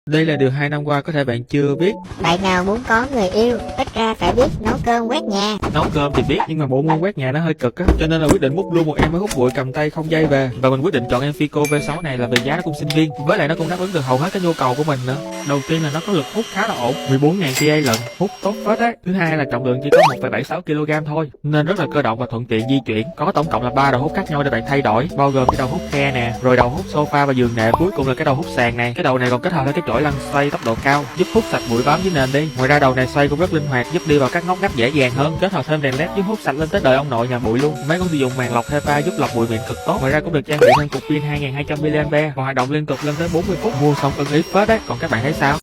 Đây là điều 2 năm qua có thể bạn chưa biết. Bạn nào muốn có người yêu, ít ra phải biết nấu cơm quét nhà. Nấu cơm thì biết, nhưng mà bộ môn quét nhà nó hơi cực á, cho nên là quyết định múc luôn một em mới hút bụi cầm tay không dây về. Và mình quyết định chọn em Fico V6 này là vì giá nó cũng sinh viên, với lại nó cũng đáp ứng được hầu hết các nhu cầu của mình nữa. Đầu tiên là nó có lực hút khá là ổn, 14.000 PA lần, hút tốt phết đấy. Thứ hai là trọng lượng chỉ có 1,76 kg thôi, nên rất là cơ động và thuận tiện di chuyển. Có tổng cộng là 3 đầu hút khác nhau để bạn thay đổi, bao gồm cái đầu hút khe nè, rồi đầu hút sofa và giường nệm, cuối cùng là cái đầu hút sàn này. Cái đầu này còn kết hợp với cái chổi lăn xoay tốc độ cao, giúp hút sạch bụi bám dưới nền đi. Ngoài ra đầu này xoay cũng rất linh hoạt, giúp đi vào các ngóc ngách dễ dàng hơn. Kết hợp thêm đèn led giúp hút sạch lên tới đời ông nội nhà bụi luôn. Máy cũng sử dụng màn lọc HEPA giúp lọc bụi mịn cực tốt. Ngoài ra cũng được trang bị thêm cục pin 2200 mAh và hoạt động liên tục lên tới 40 phút. Mua xong ưng ý phết đấy. Còn các bạn thấy sao?